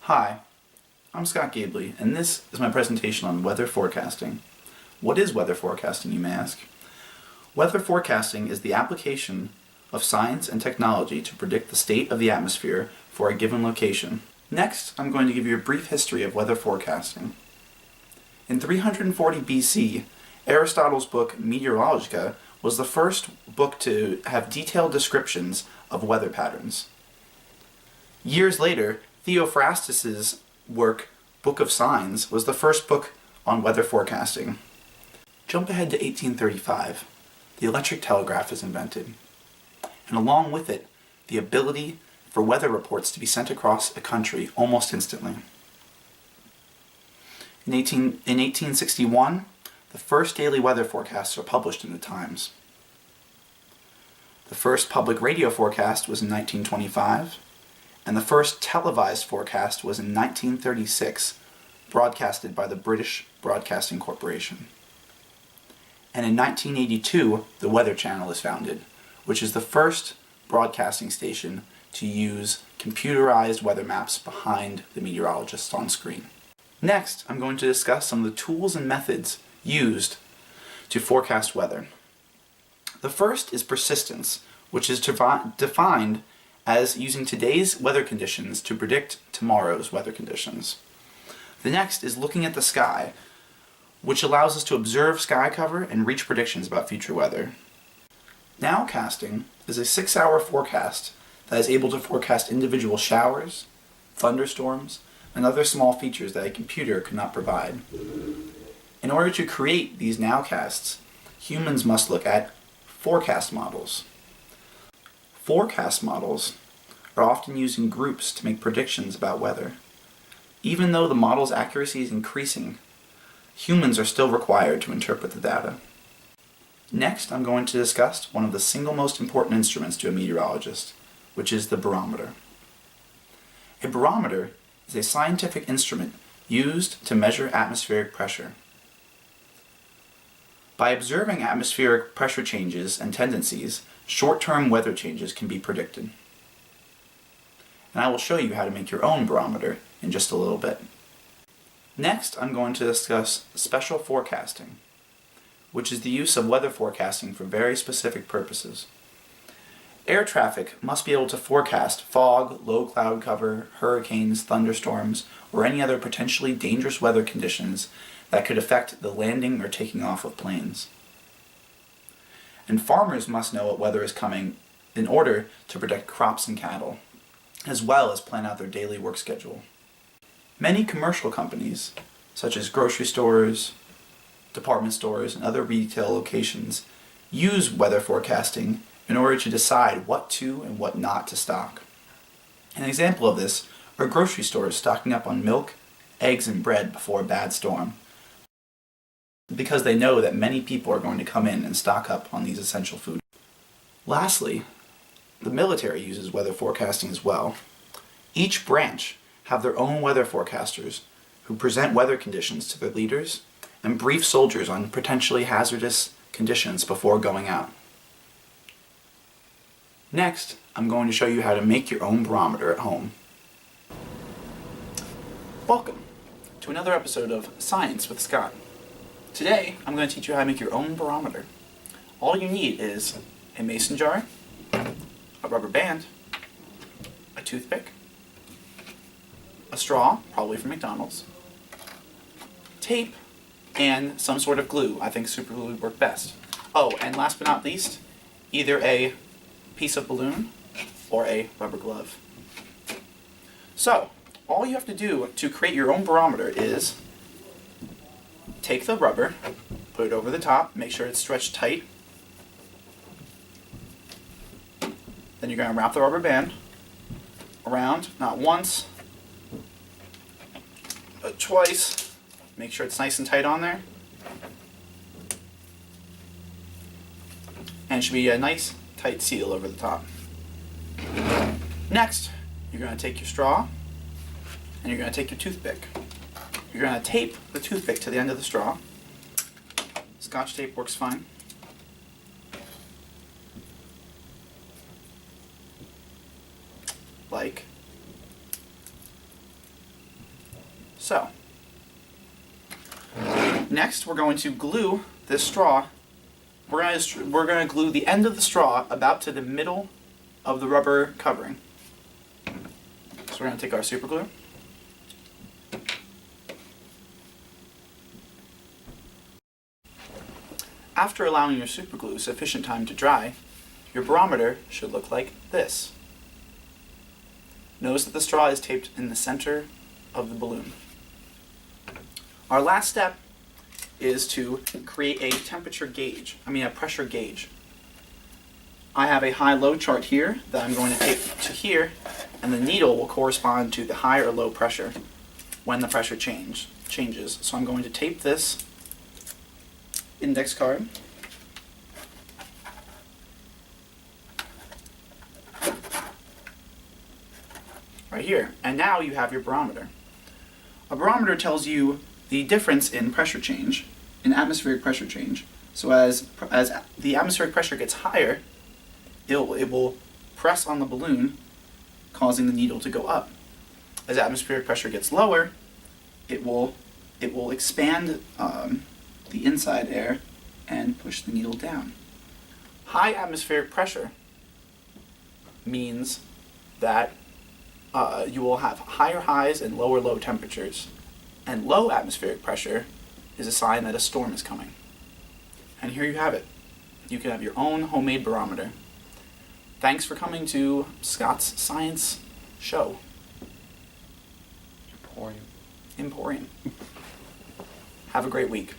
Hi, I'm Scott Gebele, and this is my presentation on weather forecasting. What is weather forecasting, you may ask? Weather forecasting is the application of science and technology to predict the state of the atmosphere for a given location. Next, I'm going to give you a brief history of weather forecasting. In 340 BC, Aristotle's book Meteorologica was the first book to have detailed descriptions of weather patterns. Years later, Theophrastus's work, Book of Signs, was the first book on weather forecasting. Jump ahead to 1835. The electric telegraph is invented, and along with it, the ability for weather reports to be sent across a country almost instantly. In 1861, the first daily weather forecasts are published in the Times. The first public radio forecast was in 1925, and the first televised forecast was in 1936, broadcasted by the British Broadcasting Corporation. And in 1982, the Weather Channel is founded, which is the first broadcasting station to use computerized weather maps behind the meteorologists on screen. Next, I'm going to discuss some of the tools and methods used to forecast weather. The first is persistence, which is defined as using today's weather conditions to predict tomorrow's weather conditions. The next is looking at the sky, which allows us to observe sky cover and reach predictions about future weather. Nowcasting is a 6-hour forecast that is able to forecast individual showers, thunderstorms, and other small features that a computer could not provide. In order to create these nowcasts, humans must look at forecast models. Forecast models are often used in groups to make predictions about weather. Even though the model's accuracy is increasing, humans are still required to interpret the data. Next, I'm going to discuss one of the single most important instruments to a meteorologist, which is the barometer. A barometer is a scientific instrument used to measure atmospheric pressure. By observing atmospheric pressure changes and tendencies, short-term weather changes can be predicted. And I will show you how to make your own barometer in just a little bit. Next, I'm going to discuss special forecasting, which is the use of weather forecasting for very specific purposes. Air traffic must be able to forecast fog, low cloud cover, hurricanes, thunderstorms, or any other potentially dangerous weather conditions that could affect the landing or taking off of planes. And farmers must know what weather is coming in order to protect crops and cattle, as well as plan out their daily work schedule. Many commercial companies, such as grocery stores, department stores, and other retail locations, use weather forecasting in order to decide what to and what not to stock. An example of this are grocery stores stocking up on milk, eggs, and bread before a bad storm, because they know that many people are going to come in and stock up on these essential foods. Lastly, the military uses weather forecasting as well. Each branch have their own weather forecasters who present weather conditions to their leaders and brief soldiers on potentially hazardous conditions before going out. Next, I'm going to show you how to make your own barometer at home. Welcome to another episode of Science with Scott. Today, I'm going to teach you how to make your own barometer. All you need is a mason jar, a rubber band, a toothpick, a straw, probably from McDonald's, tape, and some sort of glue. I think super glue would work best. Oh, and last but not least, either a piece of balloon or a rubber glove. So, all you have to do to create your own barometer is take the rubber, put it over the top, make sure it's stretched tight. Then you're going to wrap the rubber band around, not once, but twice. Make sure it's nice and tight on there. And it should be a nice, tight seal over the top. Next, you're going to take your straw, and you're going to take your toothpick. You're going to tape the toothpick to the end of the straw. Scotch tape works fine. like So, next we're going to glue this straw. We're going to glue the end of the straw about to the middle of the rubber covering. So we're going to take our super glue. After allowing your super glue sufficient time to dry, your barometer should look like this. Notice that the straw is taped in the center of the balloon. Our last step is to create a pressure gauge. I have a high-low chart here that I'm going to tape to here, and the needle will correspond to the high or low pressure when the pressure changes. So I'm going to tape this index card right here, and now you have your barometer. A barometer tells you the difference in pressure change, in atmospheric pressure change. So as the atmospheric pressure gets higher, it will press on the balloon, causing the needle to go up. As atmospheric pressure gets lower, it will expand the inside air and push the needle down. High atmospheric pressure means that you will have higher highs and lower low temperatures. And low atmospheric pressure is a sign that a storm is coming. And here you have it. You can have your own homemade barometer. Thanks for coming to Scott's Science Show. Emporium. Emporium. Have a great week.